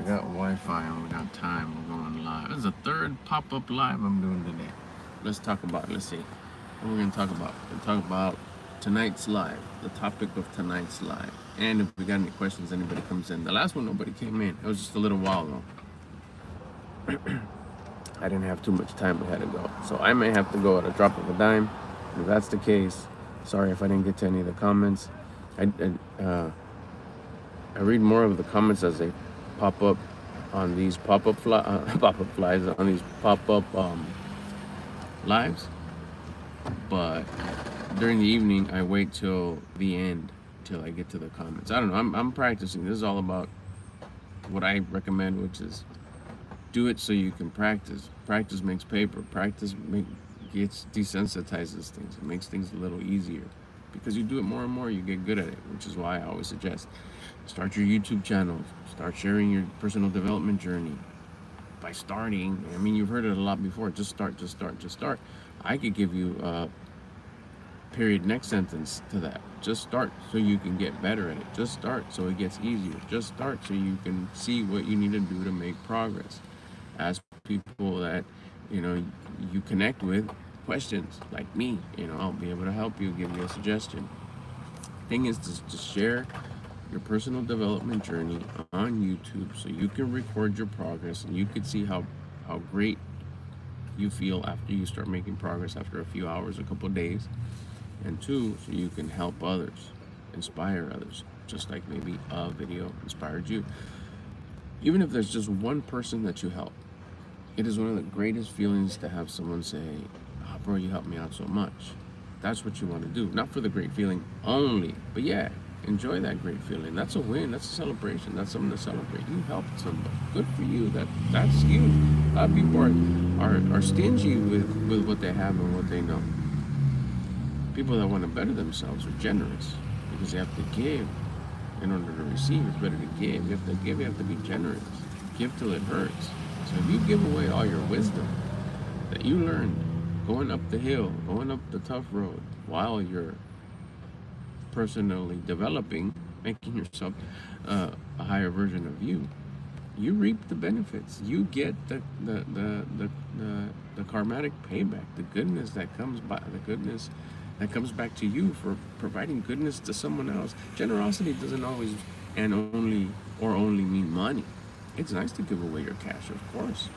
got Wi-Fi and we got time. We're going live. This is the third pop-up live I'm doing today. Let's talk about. Let's see. What we're gonna talk about. We're gonna talk about tonight's live. The topic of tonight's live. And if we got any questions, anybody comes in. The last one, nobody came in. It was just a little while though. I didn't have too much time. We had to go, so I may have to go at a drop of a dime. If that's the case, sorry if I didn't get to any of the comments. I read more of the comments as they pop up on these pop-up flies on these pop-up lives. But during the evening, I wait till the end till I get to the comments. I don't know. I'm practicing. This is all about what I recommend, which is do it so you can practice. Practice makes paper. Practice gets desensitizes things. It makes things a little easier. Because you do it more and more, you get good at it, which is why I always suggest start your YouTube channel, start sharing your personal development journey. By starting, I mean, you've heard it a lot before, just start, just start, just start. I could give you a period next sentence to that. Just start so you can get better at it. Just start so it gets easier. Just start so you can see what you need to do to make progress. Ask people that, you connect with questions like me, I'll be able to help you, give you a suggestion. Thing is to share your personal development journey on YouTube so you can record your progress and you can see how great you feel after you start making progress after a few hours, a couple of days. And two, so you can help others, inspire others, just like maybe a video inspired you. Even if there's just one person that you help, it is one of the greatest feelings to have someone say, "Oh, bro, you helped me out so much." That's what you want to do. Not for the great feeling only, but yeah, enjoy that great feeling. That's a win. That's a celebration. That's something to celebrate. You helped somebody. Good for you. That's huge. A lot of people are stingy with what they have and what they know. People that want to better themselves are generous because they have to give in order to receive. It's better to give. You have to give. You have to be generous. Give till it hurts. So if you give away all your wisdom that you learned going up the hill, going up the tough road, while you're personally developing, making yourself a higher version of you, you reap the benefits. You get the karmatic payback, the goodness that comes by, the goodness that comes back to you for providing goodness to someone else. Generosity doesn't always only mean money. It's nice to give away your cash, of course.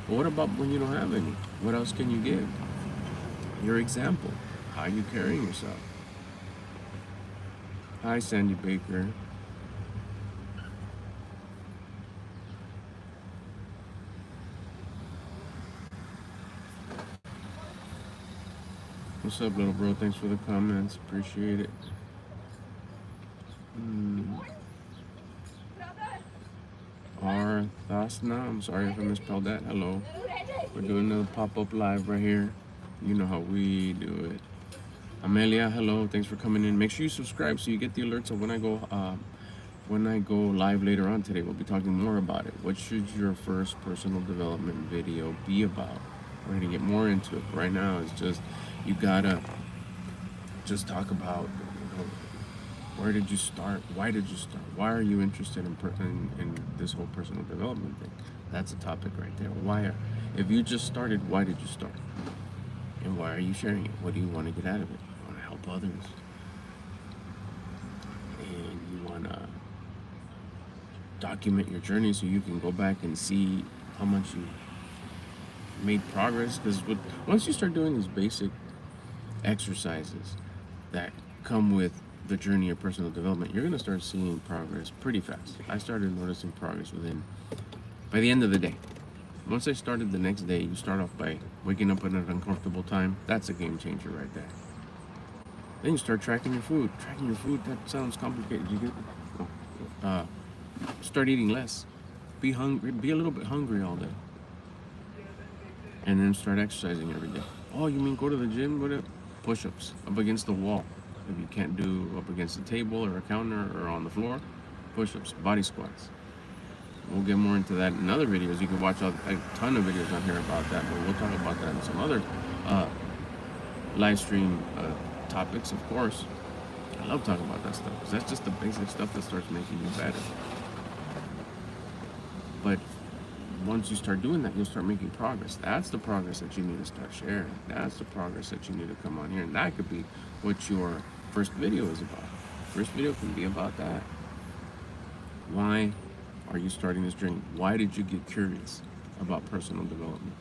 But what about when you don't have any? What else can you give? Your example. How are you carrying yourself? Hi, Sandy Baker. What's up, little bro? Thanks for the comments. Appreciate it. Arthasna, I'm sorry if I misspelled that. Hello. We're doing another pop-up live right here. You know how we do it. Amelia, hello. Thanks for coming in. Make sure you subscribe so you get the alerts of when I go live later on today. We'll be talking more about it. What should your first personal development video be about? We're gonna get more into it. Right now, it's just you gotta just talk about where did you start? Why did you start? Why are you interested in this whole personal development thing? That's a topic right there. If you just started, why did you start? And why are you sharing it? What do you want to get out of it? You want to help others. And you want to document your journey so you can go back and see how much you made progress. Because once you start doing these basic exercises that come with the journey of personal development, you're going to start seeing progress pretty fast. I started noticing progress by the end of the day. Once I started the next day, you start off by waking up at an uncomfortable time. That's a game changer right there. Then you start tracking your food. Tracking your food, that sounds complicated. You get start eating less. Be hungry. Be a little bit hungry all day. And then start exercising every day. Oh, you mean go to the gym? Whatever. Push-ups up against the wall. If you can't do up against a table or a counter or on the floor, push-ups, body squats. We'll get more into that in other videos. You can watch a ton of videos on here about that, but we'll talk about that in some other live stream topics, of course. I love talking about that stuff because that's just the basic stuff that starts making you better. But once you start doing that, you'll start making progress. That's the progress that you need to start sharing. That's the progress that you need to come on here. And that could be what your first video is about. First video can be about that. Why are you starting this journey? Why did you get curious about personal development?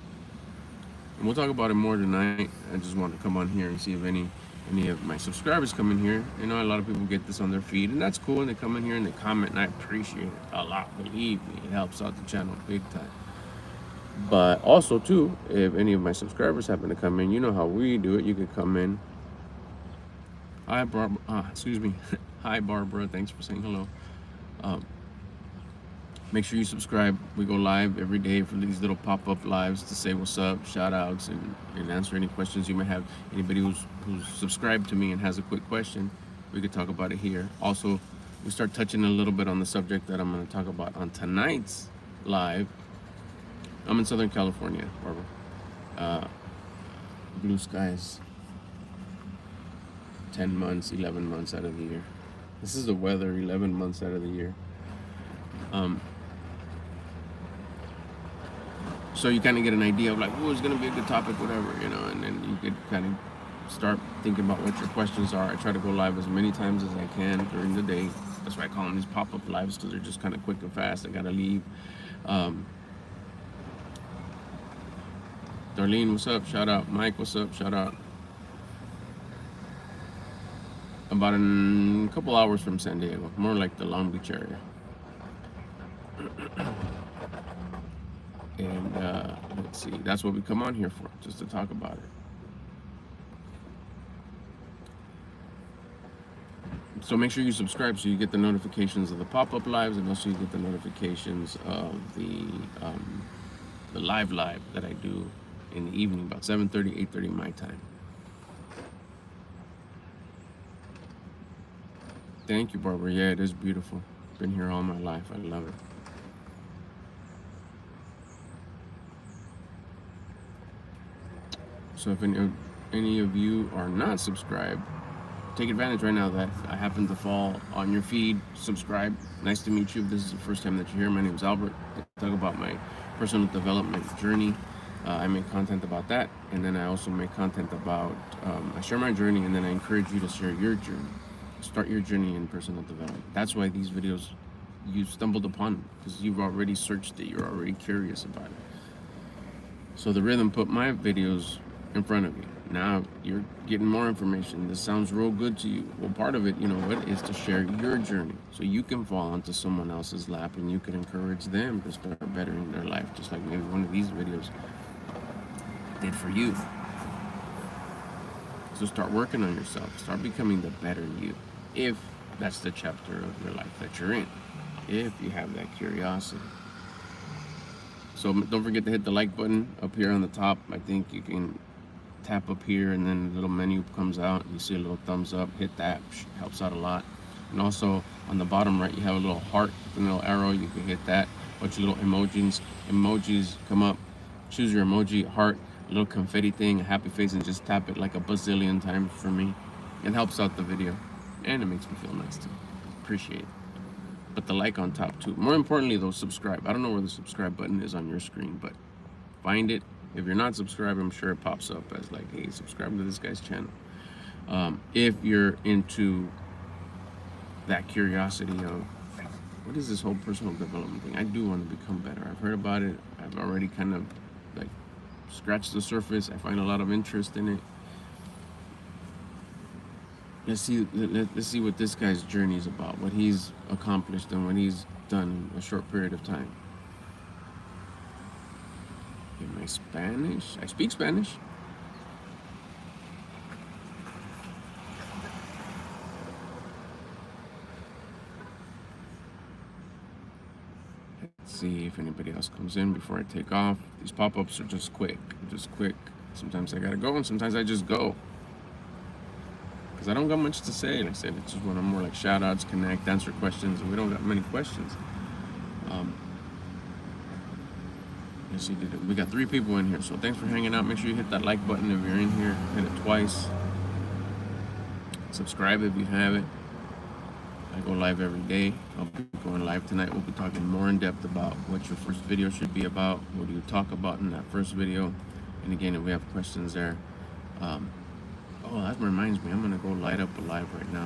And we'll talk about it more tonight. I just want to come on here and see if any of my subscribers come in here. You know, a lot of people get this on their feed, and that's cool. And they come in here and they comment, and I appreciate it a lot. Believe me, it helps out the channel big time. But also, too, if any of my subscribers happen to come in, you know how we do it. You can come in. Hi, Barbara. Excuse me. Hi, Barbara. Thanks for saying hello. Make sure you subscribe. We go live every day for these little pop-up lives to say what's up, shout outs, and answer any questions you may have. Anybody who's subscribed to me and has a quick question, we could talk about it here. Also, we start touching a little bit on the subject that I'm going to talk about on tonight's live. I'm in Southern California, Barbara. Blue skies. 10 months, 11 months out of the year. This is the weather, 11 months out of the year. So you kind of get an idea of like, oh, it's going to be a good topic, whatever, you know, and then you could kind of start thinking about what your questions are. I try to go live as many times as I can during the day. That's why I call them these pop-up lives, because they're just kind of quick and fast. I got to leave. Darlene, what's up? Shout out. Mike, what's up? Shout out. About a couple hours from San Diego, more like the Long Beach area. And let's see, that's what we come on here for, just to talk about it. So make sure you subscribe so you get the notifications of the pop-up lives, and also you get the notifications of the live that I do in the evening, about 7:30, 8:30 my time. Thank you, Barbara. Yeah, it is beautiful. Been here all my life. I love it. So if any of you are not subscribed, take advantage right now that I happen to fall on your feed. Subscribe. Nice to meet you. If this is the first time that you're here, my name is Albert. I talk about my personal development journey. I make content about that, and then I also make content about, I share my journey, and then I encourage you to share your journey. Start your journey in personal development. That's why these videos, you stumbled upon them, because you've already searched it. You're already curious about it. So the rhythm put my videos in front of you. Now you're getting more information. This sounds real good to you. Well, part of it, you know what, is to share your journey, so you can fall onto someone else's lap and you can encourage them to start bettering their life, just like maybe one of these videos did for you. So start working on yourself. Start becoming the better you, if that's the chapter of your life that you're in, if you have that curiosity. So don't forget to hit the like button up here on the top. I think you can tap up here, and then a little menu comes out. You see a little thumbs up. Hit that. Helps out a lot. And also on the bottom right, you have a little heart, a little arrow. You can hit that. Bunch of little emojis come up. Choose your emoji, heart, a little confetti thing, a happy face, and just tap it like a bazillion times for me. It helps out the video, and it makes me feel nice too. Appreciate it. But the like on top too. More importantly though, subscribe. I don't know where the subscribe button is on your screen, but find it. If you're not subscribed, I'm sure it pops up as like, hey, subscribe to this guy's channel. If you're into that curiosity of, what is this whole personal development thing? I do want to become better. I've heard about it. I've already kind of like scratched the surface. I find a lot of interest in it. Let's see what this guy's journey is about, what he's accomplished and what he's done in a short period of time. In my Spanish, I speak Spanish. Let's see if anybody else comes in before I take off. These pop-ups are just quick. Sometimes I gotta go, and sometimes I just go, because I don't got much to say. Like I said, it's just when I'm more like shout outs, connect, answer questions, and we don't got many questions. Let's see, we got 3 people in here, so thanks for hanging out. Make sure you hit that like button if you're in here. Hit it twice. Subscribe if you haven't. I go live every day. I'll be going live tonight. We'll be talking more in depth about what your first video should be about. What do you talk about in that first video? And again, if we have questions there. Oh, that reminds me. I'm going to go light up a live right now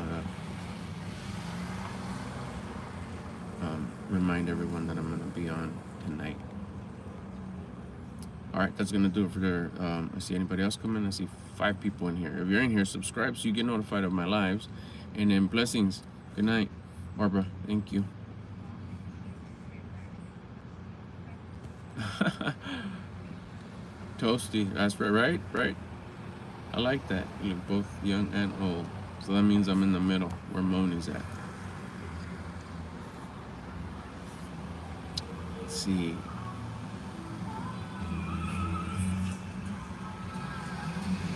to remind everyone that I'm going to be on tonight. All right, that's going to do it for there. I see anybody else come in. I see 5 people in here. If you're in here, subscribe so you get notified of my lives. And then blessings. Good night, Barbara. Thank you. Toasty. That's right. I like that. You look both young and old. So that means I'm in the middle where Moni's at. Let's see.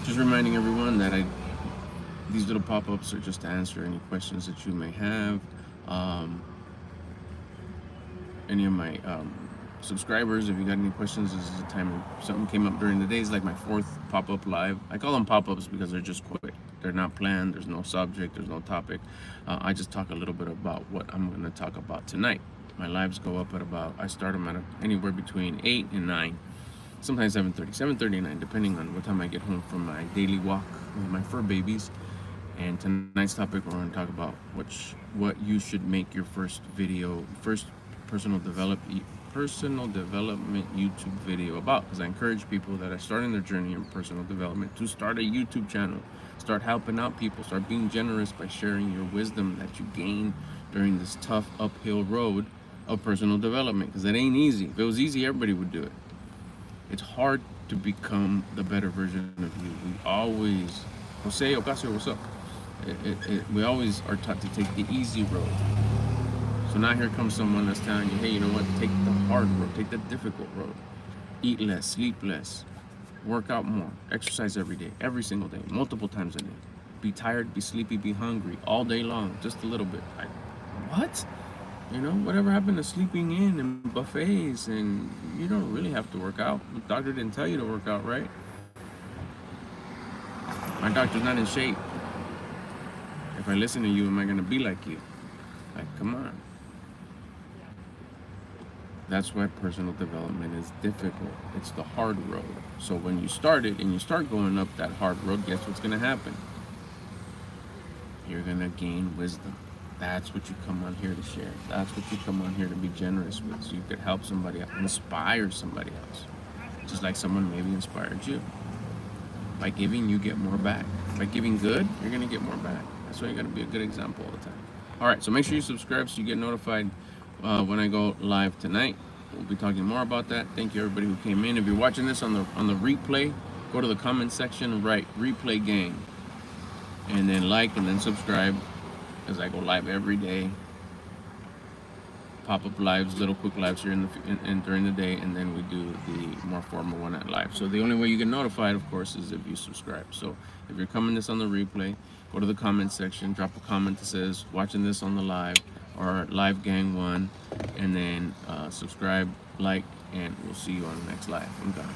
Just reminding everyone that these little pop-ups are just to answer any questions that you may have. Any of my subscribers, if you got any questions, this is the time. If something came up during the day, it's like my 4th pop-up live. I call them pop-ups because they're just quick. They're not planned. There's no subject. There's no topic. I just talk a little bit about what I'm going to talk about tonight. My lives go up at I start them at anywhere between 8 and 9. Sometimes 7:30, 7:39, depending on what time I get home from my daily walk with my fur babies. And tonight's topic, we're going to talk about what you should make your first personal development YouTube video about. Because I encourage people that are starting their journey in personal development to start a YouTube channel. Start helping out people. Start being generous by sharing your wisdom that you gain during this tough uphill road of personal development. Because it ain't easy. If it was easy, everybody would do it. It's hard to become the better version of you. We always, Jose Ocasio, what's up? We always are taught to take the easy road. So now here comes someone that's telling you, hey, you know what? Take the hard road. Take the difficult road. Eat less, sleep less, work out more, exercise every day, every single day, multiple times a day. Be tired, be sleepy, be hungry all day long, just a little bit. Like, what? You know, whatever happened to sleeping in and buffets, and you don't really have to work out. The doctor didn't tell you to work out, right? My doctor's not in shape. If I listen to you, am I going to be like you? Like, come on. That's why personal development is difficult. It's the hard road. So when you start it and you start going up that hard road, guess what's going to happen? You're going to gain wisdom. That's what you come on here to share. That's what you come on here to be generous with. So you could help somebody else, inspire somebody else. Just like someone maybe inspired you. By giving, you get more back. By giving good, you're going to get more back. That's why you got to be a good example all the time. All right, so make sure you subscribe so you get notified when I go live tonight. We'll be talking more about that. Thank you, everybody who came in. If you're watching this on the replay, go to the comment section and write "Replay Gang," and then like and then subscribe, as I go live every day. Pop-up lives, little quick lives here during the day, and then we do the more formal one at live. So the only way you get notified, of course, is if you subscribe. So if you're coming this on the replay, go to the comment section, drop a comment that says watching this on the live or Live Gang 1, and then subscribe, like, and we'll see you on the next live. I'm gone.